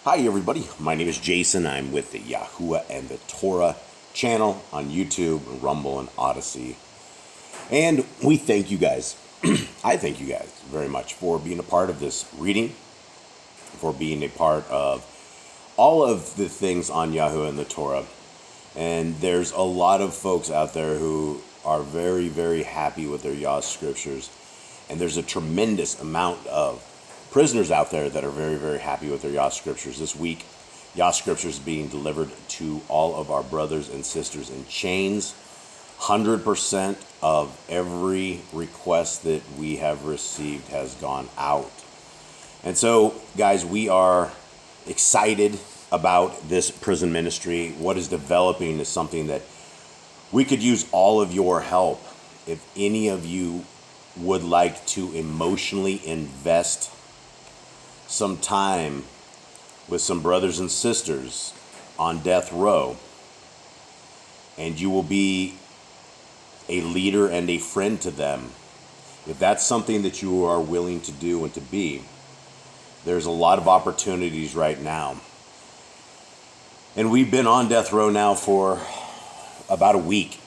Hi everybody, my name is Jason. I'm with the Yahuwah and the Torah channel on YouTube, Rumble, and Odyssey. And we thank you guys, I thank you guys very much for being a part of this reading, for being a part of all of the things on Yahuwah and the Torah. And there's a lot of folks out there who are very, very happy with their Yah Scriptures. And there's a tremendous amount of prisoners out there that are very, very happy with their Yah Scriptures. This week, Yah Scriptures being delivered to all of our brothers and sisters in chains. 100% of every request that we have received has gone out. And so, guys, we are excited about this prison ministry. What is developing is something that we could use all of your help. If any of you would like to emotionally invest some time with some brothers and sisters on death row, and you will be a leader and a friend to them, if that's something that you are willing to do and to be, there's a lot of opportunities right now. And we've been on death row now for about a week,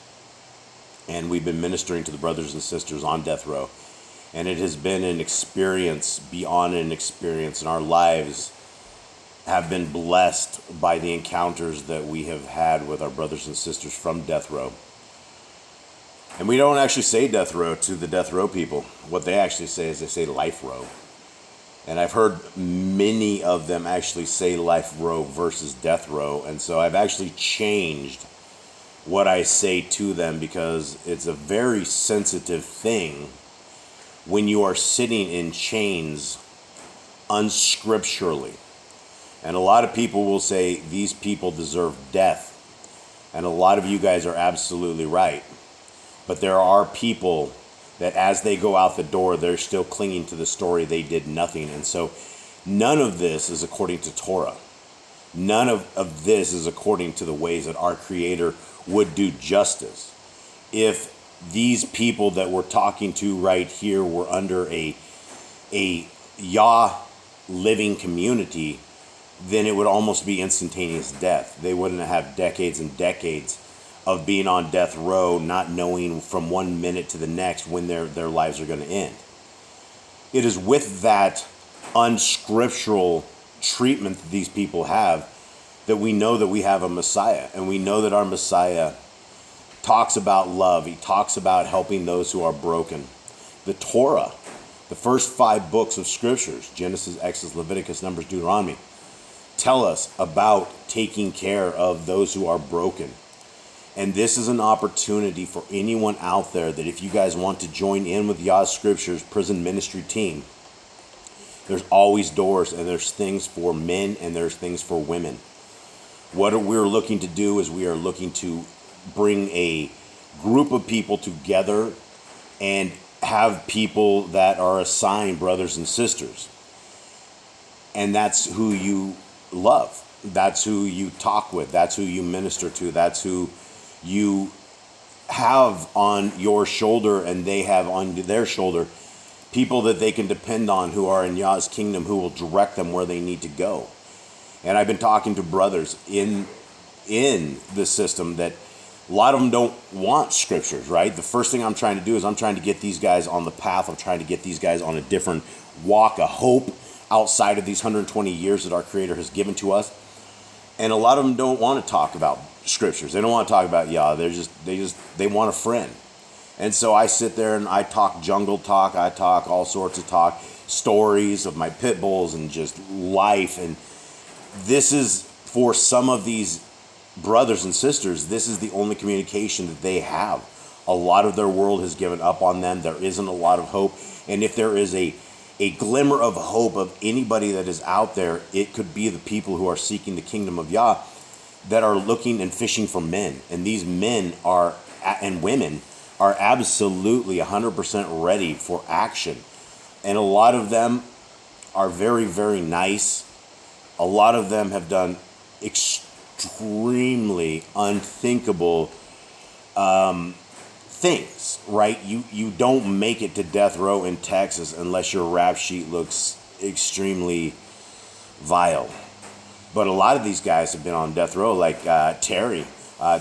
and we've been ministering to the brothers and sisters on death row. And it has been an experience beyond an experience, and our lives have been blessed by the encounters that we have had with our brothers and sisters from death row. And we don't actually say death row to the death row people. What they actually say is they say life row. And I've heard many of them actually say life row versus death row. And so I've actually changed what I say to them, because it's a very sensitive thing when you are sitting in chains unscripturally. And a lot of people will say these people deserve death. And a lot of you guys are absolutely right. But there are people that as they go out the door, they're still clinging to the story they did nothing. And so none of this is according to Torah. None of this is according to the ways that our Creator would do justice. If these people that we're talking to right here were under a Yah living community, then it would almost be instantaneous death. They wouldn't have decades and decades of being on death row, not knowing from 1 minute to the next when their lives are going to end. It is with that unscriptural treatment that these people have that we know that we have a Messiah, and we know that our Messiah talks about love. He talks about helping those who are broken. The Torah, the first 5 books of Scriptures, Genesis, Exodus, Leviticus, Numbers, Deuteronomy, tell us about taking care of those who are broken. And this is an opportunity for anyone out there that if you guys want to join in with Yah Scriptures prison ministry team, there's always doors, and there's things for men and there's things for women. What we're looking to do is we are looking to bring a group of people together and have people that are assigned brothers and sisters. And that's who you love. That's who you talk with. That's who you minister to. That's who you have on your shoulder and they have on their shoulder. People that they can depend on who are in Yah's kingdom, who will direct them where they need to go. And I've been talking to brothers in the system that a lot of them don't want Scriptures, right? The first thing I'm trying to do is I'm trying to get these guys on the path. I'm trying to get these guys on a different walk, a hope outside of these 120 years that our Creator has given to us. And a lot of them don't want to talk about Scriptures. They don't want to talk about Yah. They want a friend. And so I sit there and I talk jungle talk. I talk all sorts of talk, stories of my pit bulls and just life. And this is for some of these brothers and sisters, this is the only communication that they have. A lot of their world has given up on them. There isn't a lot of hope. And if there is a glimmer of hope of anybody that is out there, it could be the people who are seeking the kingdom of Yah, that are looking and fishing for men. And these men are, and women are absolutely 100% ready for action. And a lot of them are very, very nice. A lot of them have done extremely unthinkable things, right? You don't make it to death row in Texas unless your rap sheet looks extremely vile. But a lot of these guys have been on death row, like Terry.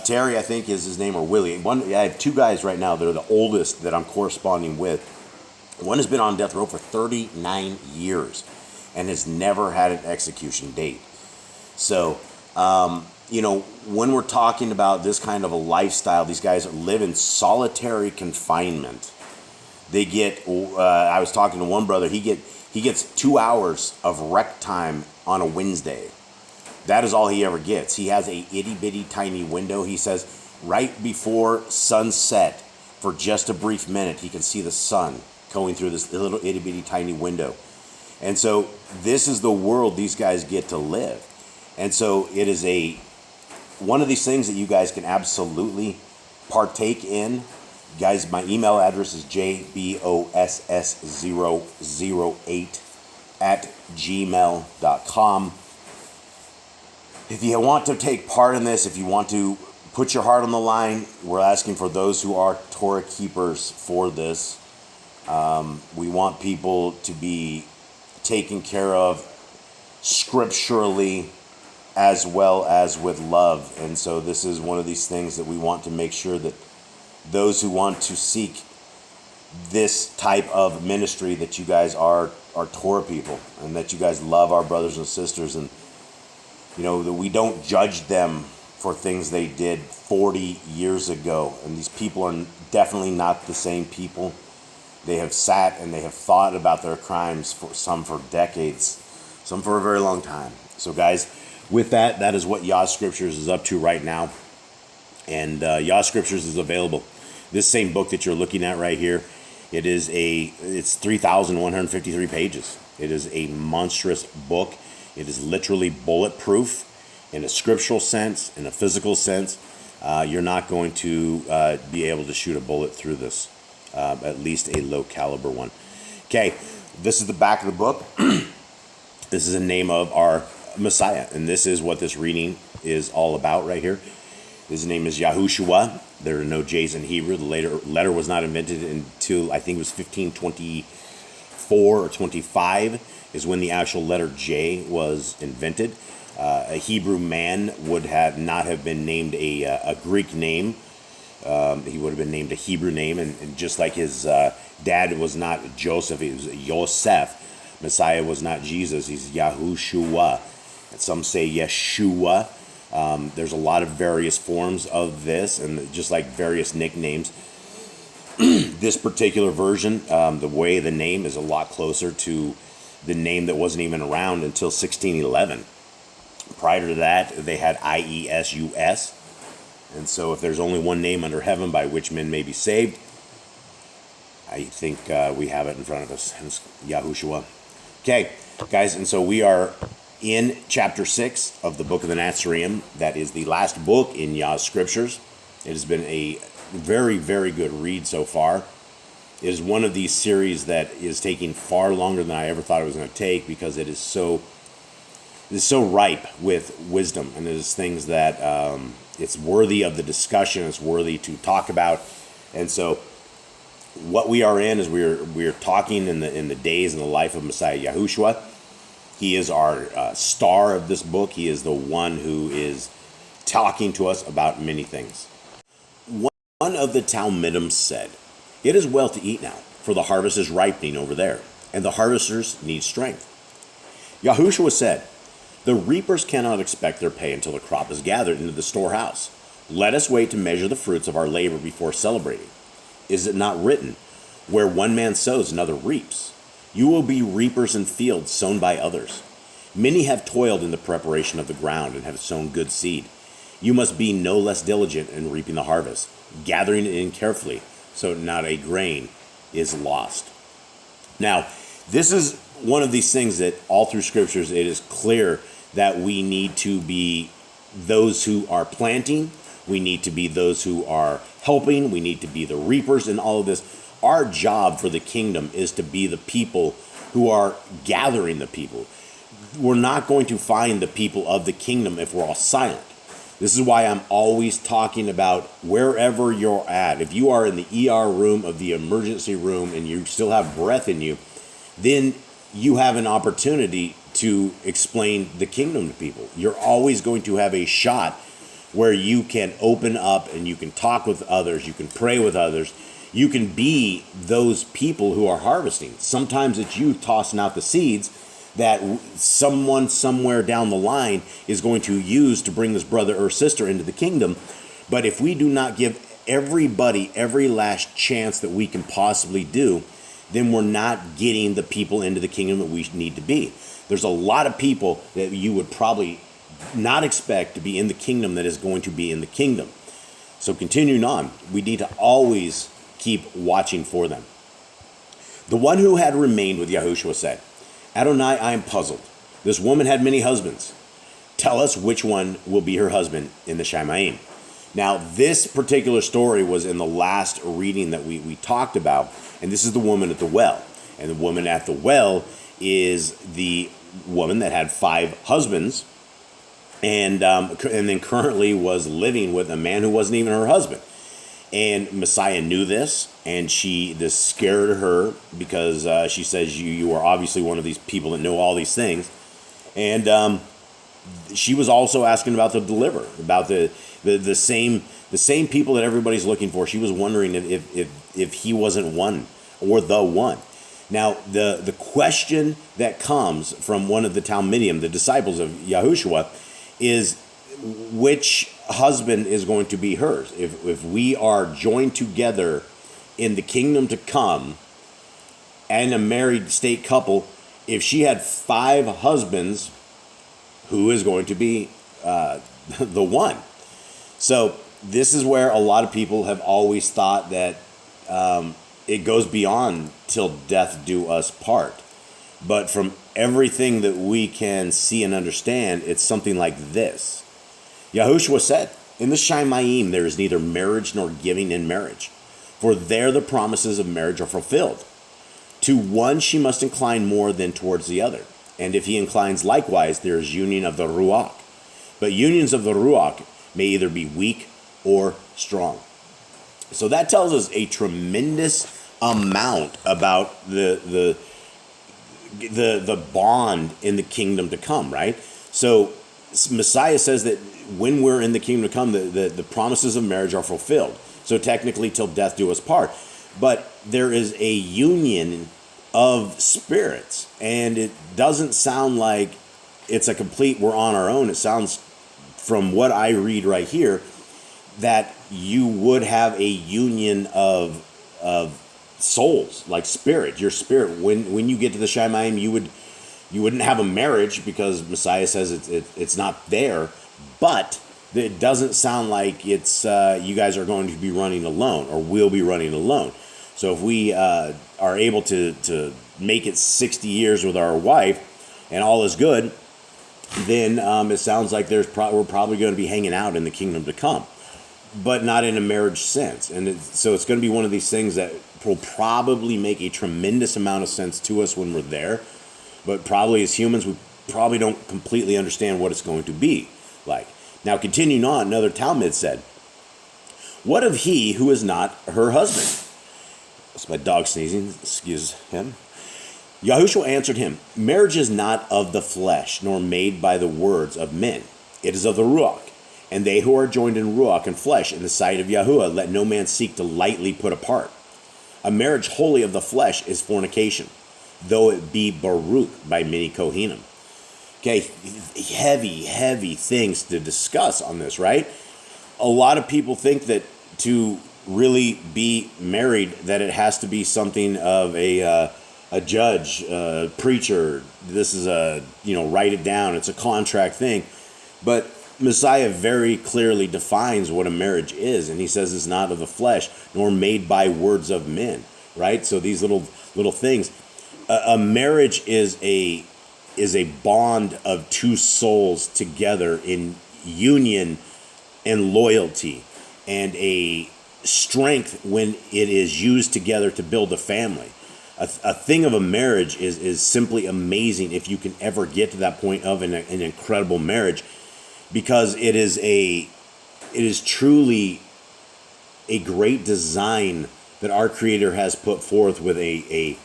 Terry, I think, is his name, or Willie. I have two guys right now that are the oldest that I'm corresponding with. One has been on death row for 39 years and has never had an execution date. So, when we're talking about this kind of a lifestyle, these guys live in solitary confinement. They get, I was talking to one brother, he gets 2 hours of rec time on a Wednesday. That is all he ever gets. He has a itty bitty tiny window. He says right before sunset, for just a brief minute, he can see the sun going through this little itty bitty tiny window. And so this is the world these guys get to live. And so it is one of these things that you guys can absolutely partake in. Guys, my email address is jboss008@gmail.com. If you want to take part in this, if you want to put your heart on the line, we're asking for those who are Torah keepers for this. We want people to be taken care of scripturally as well as with love. And so this is one of these things that we want to make sure that those who want to seek this type of ministry, that you guys are Torah people, and that you guys love our brothers and sisters, and that we don't judge them for things they did 40 years ago. And these people are definitely not the same people. They have sat and they have thought about their crimes, some for decades, some for a very long time. So guys, with that is what Yah Scriptures is up to right now. And Yah Scriptures is available. This same book that you're looking at right here, it's 3,153 pages. It is a monstrous book. It is literally bulletproof in a scriptural sense, in a physical sense. You're not going to be able to shoot a bullet through this, at least a low caliber one. Okay, this is the back of the book. This is the name of our Messiah, and this is what this reading is all about right here. His name is Yahushua. There are no J's in Hebrew. The letter was not invented until, I think it was 1524 or 25 is when the actual letter J was invented. A Hebrew man would not have been named a Greek name. He would have been named a Hebrew name, and just like his dad was not Joseph, he was Yosef. Messiah was not Jesus, he's Yahushua. And some say Yeshua. There's a lot of various forms of this, and just like various nicknames. This particular version, the way the name is a lot closer to the name that wasn't even around until 1611. Prior to that, they had IESUS. And so if there's only one name under heaven by which men may be saved, I think we have it in front of us. It's Yahushua. Okay, guys, and so we are in chapter 6 of the book of the Nazarene. That is the last book in Yah Scriptures. It has been a very, very good read so far. It is one of these series that is taking far longer than I ever thought it was going to take, because it is so ripe with wisdom, and it is things that it's worthy of the discussion. It's worthy to talk about. And so what we are in is we're talking in the days and the life of Messiah Yahushua. He is our star of this book. He is the one who is talking to us about many things. One of the Talmudim said, "It is well to eat now, for the harvest is ripening over there, and the harvesters need strength." Yahushua said, "The reapers cannot expect their pay until the crop is gathered into the storehouse. Let us wait to measure the fruits of our labor before celebrating. Is it not written, 'Where one man sows, another reaps'? You will be reapers in fields sown by others. Many have toiled in the preparation of the ground and have sown good seed. You must be no less diligent in reaping the harvest, gathering it in carefully, so not a grain is lost." Now, this is one of these things that all through Scriptures, it is clear that we need to be those who are planting. We need to be those who are helping. We need to be the reapers in all of this. Our job for the kingdom is to be the people who are gathering the people. We're not going to find the people of the kingdom if we're all silent. This is why I'm always talking about wherever you're at. If you are in the ER room of the emergency room and you still have breath in you, then you have an opportunity to explain the kingdom to people. You're always going to have a shot where you can open up and you can talk with others, you can pray with others, you can be those people who are harvesting. Sometimes it's you tossing out the seeds that someone somewhere down the line is going to use to bring this brother or sister into the kingdom. But if we do not give everybody every last chance that we can possibly do, then we're not getting the people into the kingdom that we need to be. There's a lot of people that you would probably not expect to be in the kingdom that is going to be in the kingdom. So continuing on, we need to always keep watching for them. The one who had remained with Yahushua said, Adonai, I am puzzled. This woman had many husbands. Tell us which one will be her husband in the Shamayim. Now, this particular story was in the last reading that we talked about, and this is the woman at the well. And the woman at the well is the woman that had 5 husbands, and then currently was living with a man who wasn't even her husband. And Messiah knew this, and this scared her because she says, you are obviously one of these people that know all these things. And she was also asking about the deliverer, about the same people that everybody's looking for. She was wondering if he wasn't one or the one. Now, the question that comes from one of the Talmidim, the disciples of Yahushua, is which husband is going to be hers? If we are joined together in the kingdom to come and a married state couple, if she had 5 husbands, who is going to be the one? So this is where a lot of people have always thought that it goes beyond till death do us part. But from everything that we can see and understand, it's something like this. Yahushua said, in the Shamayim there is neither marriage nor giving in marriage, for there the promises of marriage are fulfilled. To one she must incline more than towards the other, and if he inclines likewise, there is union of the Ruach. But unions of the Ruach may either be weak or strong. So that tells us a tremendous amount about the bond in the kingdom to come, right? So Messiah says that when we're in the kingdom to come, the promises of marriage are fulfilled. So technically, till death do us part. But there is a union of spirits, and it doesn't sound like it's a complete we're on our own. It sounds, from what I read right here, that you would have a union of souls, like spirit, your spirit. When you get to the Shamayim, you wouldn't have a marriage because Messiah says it's not there, but it doesn't sound like it's you guys are going to be running alone or will be running alone. So if we are able to make it 60 years with our wife and all is good, then it sounds like we're probably going to be hanging out in the kingdom to come, but not in a marriage sense. And so it's going to be one of these things that will probably make a tremendous amount of sense to us when we're there, but probably as humans, we probably don't completely understand what it's going to be like. Now, continuing on, another Talmud said, what of he who is not her husband? That's my dog sneezing, excuse him. Yahushua answered him, marriage is not of the flesh, nor made by the words of men. It is of the Ruach. And they who are joined in Ruach and flesh in the sight of Yahuwah, let no man seek to lightly put apart. A marriage wholly of the flesh is fornication, though it be Baruch by many Kohanim. Okay, heavy things to discuss on this, right? A lot of people think that to really be married, that it has to be something of a judge, a preacher. This is write it down. It's a contract thing. But Messiah very clearly defines what a marriage is, and he says it's not of the flesh, nor made by words of men, right? So these little things. A marriage is a bond of 2 souls together in union and loyalty, and a strength when it is used together to build a family. A thing of a marriage is simply amazing if you can ever get to that point of an incredible marriage, because it is truly a great design that our Creator has put forth with a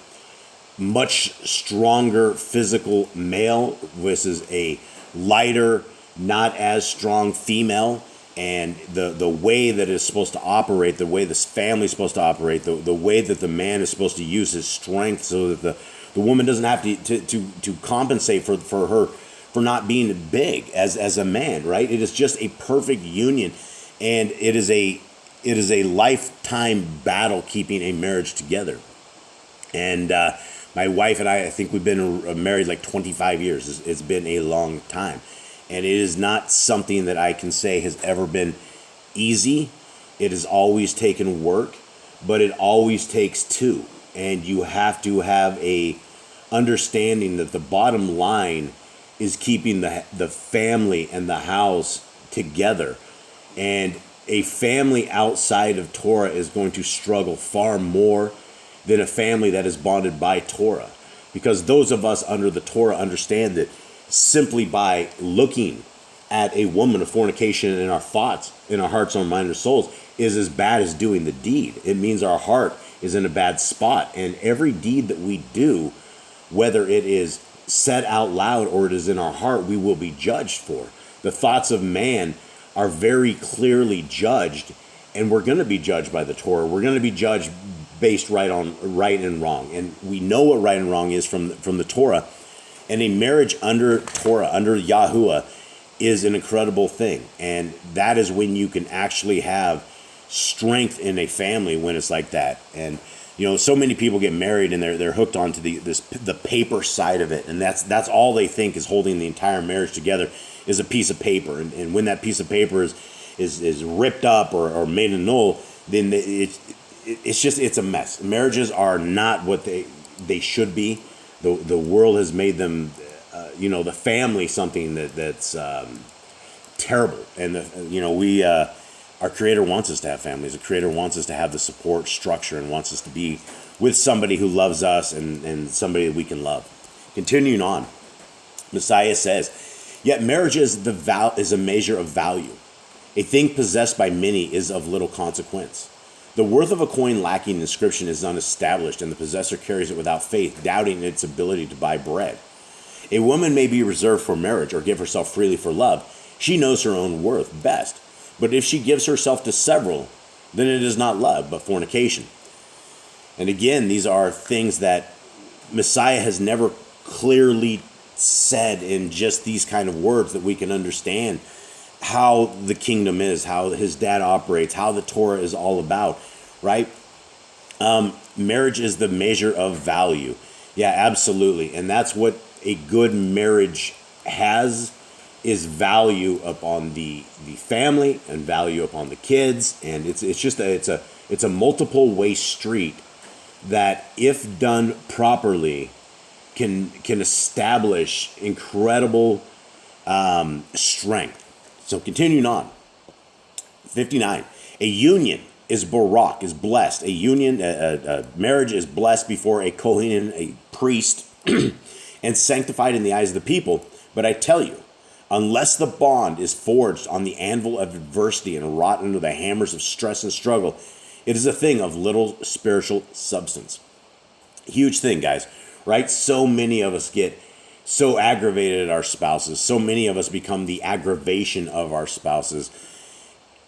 much stronger physical male versus a lighter, not as strong female. And the way that it's supposed to operate, the way this family is supposed to operate, the way that the man is supposed to use his strength so that the woman doesn't have to compensate for her for not being big as a man, right? It is just a perfect union, and it is a lifetime battle keeping a marriage together. And my wife and I think we've been married like 25 years. It's been a long time. And it is not something that I can say has ever been easy. It has always taken work, but it always takes two. And you have to have a understanding that the bottom line is keeping the family and the house together. And a family outside of Torah is going to struggle far more than a family that is bonded by Torah. Because those of us under the Torah understand that simply by looking at a woman of fornication in our thoughts, in our hearts, our mind, or souls, is as bad as doing the deed. It means our heart is in a bad spot. And every deed that we do, whether it is said out loud or it is in our heart, we will be judged for. The thoughts of man are very clearly judged, and we're going to be judged by the Torah. We're going to be judged based right on right and wrong. And we know what right and wrong is from the Torah. And a marriage under Torah, under Yahuwah, is an incredible thing. And that is when you can actually have strength in a family when it's like that. And, so many people get married and they're hooked onto the paper side of it. And that's all they think is holding the entire marriage together is a piece of paper. And when that piece of paper is ripped up or made null, then it's a mess. Marriages are not what they should be. The world has made them, the family something that's terrible. And our Creator wants us to have families. The Creator wants us to have the support structure and wants us to be with somebody who loves us and somebody that we can love. Continuing on, Messiah says, "Yet marriage is a measure of value. A thing possessed by many is of little consequence. The worth of a coin lacking inscription is unestablished, and the possessor carries it without faith, doubting its ability to buy bread. A woman may be reserved for marriage or give herself freely for love. She knows her own worth best. But if she gives herself to several, then it is not love, but fornication." And again, these are things that Messiah has never clearly said in just these kind of words that we can understand how the kingdom is, how his dad operates, how the Torah is all about, right? Marriage is the measure of value. Yeah, absolutely. And that's what a good marriage has, is value upon the family and value upon the kids. And it's a multiple way street that, if done properly, can establish incredible strength. So continuing on, 59, a union is barak, is blessed. A marriage is blessed before a kohen, a priest, and sanctified in the eyes of the people. But I tell you, unless the bond is forged on the anvil of adversity and wrought under the hammers of stress and struggle, it is a thing of little spiritual substance. Huge thing, guys, right? So many of us get so aggravated at our spouses. So many of us become the aggravation of our spouses.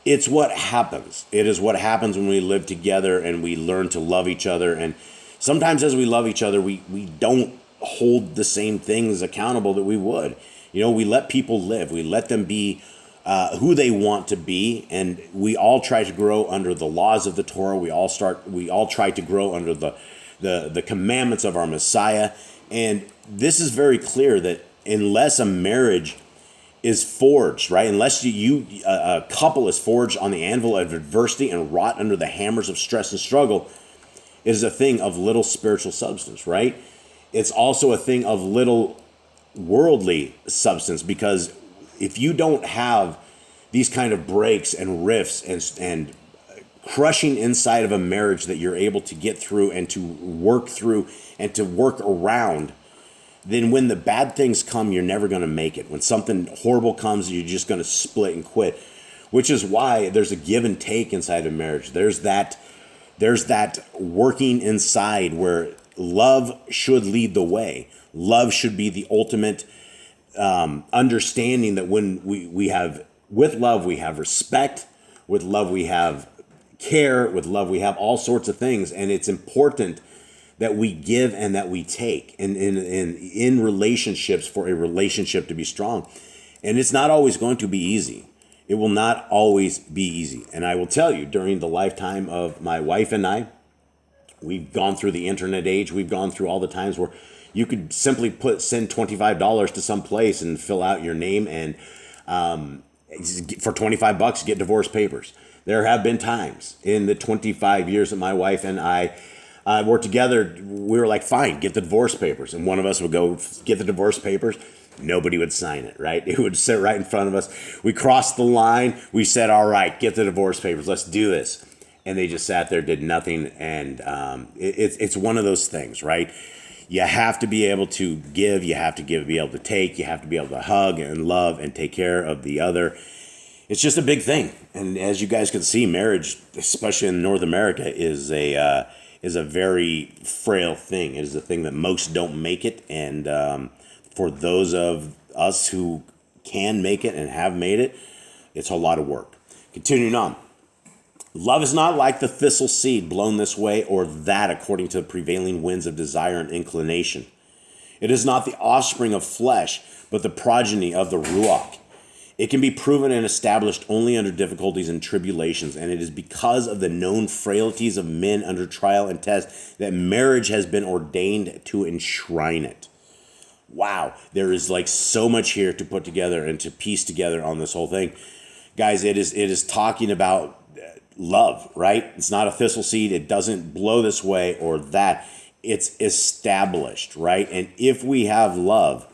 It's what happens. It is what happens when we live together and we learn to love each other. And sometimes as we love each other, we don't hold the same things accountable that we would. We let people live. We let them be who they want to be. And we all try to grow under the laws of the Torah. We all try to grow under the commandments of our Messiah. And this is very clear that unless a marriage is forged, right? Unless a couple is forged on the anvil of adversity and wrought under the hammers of stress and struggle, it is a thing of little spiritual substance, right? It's also a thing of little worldly substance, because if you don't have these kind of breaks and rifts and crushing inside of a marriage that you're able to get through and to work through and to work around, then when the bad things come, you're never going to make it. When something horrible comes, you're just going to split and quit, which is why there's a give and take inside of marriage. There's that working inside where love should lead the way. Love should be the ultimate understanding that when we have, with love, we have respect. With love, we have care. With love, we have all sorts of things. And it's important that we give and that we take in relationships for a relationship to be strong. And it's not always going to be easy. It will not always be easy. And I will tell you, during the lifetime of my wife and I, we've gone through the internet age. We've gone through all the times where you could simply send $25 to some place and fill out your name, and for $25 get divorce papers. There have been times in the 25 years that my wife and I were together, we were like, fine, get the divorce papers. And one of us would go get the divorce papers. Nobody would sign it, right? It would sit right in front of us. We crossed the line. We said, all right, get the divorce papers. Let's do this. And they just sat there, did nothing. And it's one of those things, right? You have to be able to give. You have to be able to take. You have to be able to hug and love and take care of the other. It's just a big thing. And as you guys can see, marriage, especially in North America, is a very frail thing. It is a thing that most don't make it. And for those of us who can make it and have made it, it's a lot of work. Continuing on. Love is not like the thistle seed blown this way or that according to the prevailing winds of desire and inclination. It is not the offspring of flesh, but the progeny of the Ruach. It can be proven and established only under difficulties and tribulations, and it is because of the known frailties of men under trial and test that marriage has been ordained to enshrine it. Wow, there is like so much here to put together and to piece together on this whole thing. Guys, it is talking about love, right? It's not a thistle seed. It doesn't blow this way or that. It's established, right? And if we have love,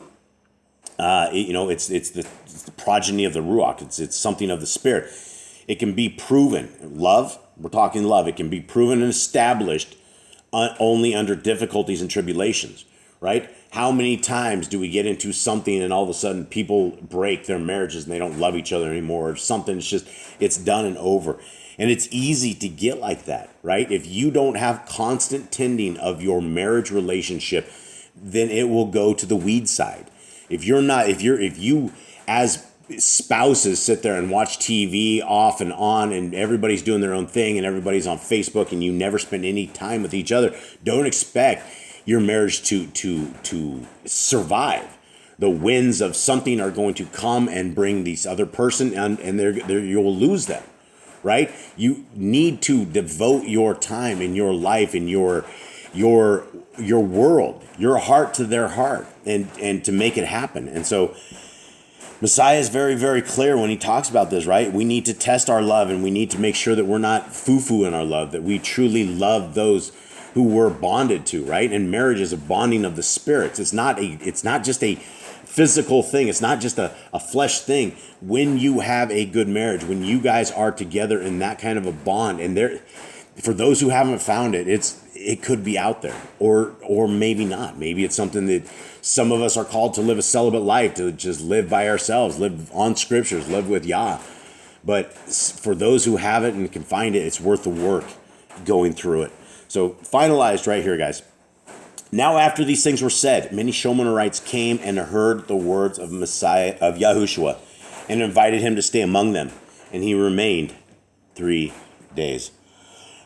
it's the progeny of the Ruach. It's something of the Spirit. It can be proven. Love, we're talking love. It can be proven and established only under difficulties and tribulations, right? How many times do we get into something and all of a sudden people break their marriages and they don't love each other anymore, or something? It's done and over. And it's easy to get like that, right? If you don't have constant tending of your marriage relationship, then it will go to the weed side. If you as spouses sit there and watch TV off and on, and everybody's doing their own thing and everybody's on Facebook, and you never spend any time with each other, don't expect your marriage to survive. The winds of something are going to come and bring this other person, and you'll lose them. Right? You need to devote your time in your life, in your world, your heart to their heart, and to make it happen. And so Messiah is very, very clear when he talks about this, right? We need to test our love, and we need to make sure that we're not foo-foo in our love, that we truly love those who we're bonded to, right? And marriage is a bonding of the spirits. It's not just a physical thing. It's not just a flesh thing. When you have a good marriage, when you guys are together in that kind of a bond, and for those who haven't found it, it could be out there, or maybe not. Maybe it's something that some of us are called to live a celibate life, to just live by ourselves, live on scriptures, live with Yah. But for those who have it and can find it, it's worth the work going through it. So finalized right here, guys. Now after these things were said, many Shomunarites came and heard the words of Messiah, of Yahushua, and invited him to stay among them. And he remained 3 days.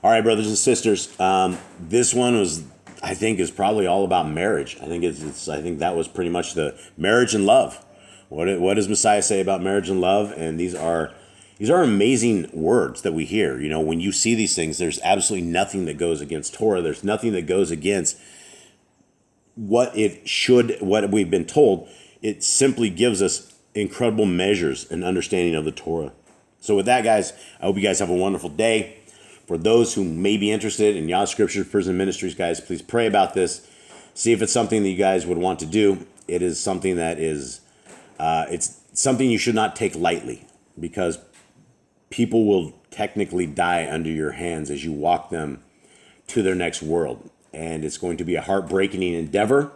All right, brothers and sisters, this one I think is probably all about marriage. I think that was pretty much the marriage and love. What does Messiah say about marriage and love? And these are amazing words that we hear. You know, when you see these things, there's absolutely nothing that goes against Torah. There's nothing that goes against what we've been told. It simply gives us incredible measures and understanding of the Torah. So with that, guys, I hope you guys have a wonderful day. For those who may be interested in Yah Scriptures Prison Ministries, guys, please pray about this. See if it's something that you guys would want to do. It is something that is, it's something you should not take lightly, because people will technically die under your hands as you walk them to their next world. And it's going to be a heartbreaking endeavor.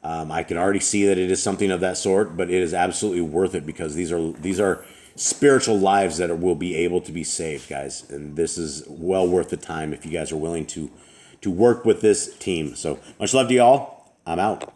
I can already see that it is something of that sort, but it is absolutely worth it, because these are spiritual lives that will be able to be saved, guys. And this is well worth the time if you guys are willing to to work with this team. So much love to y'all. I'm out.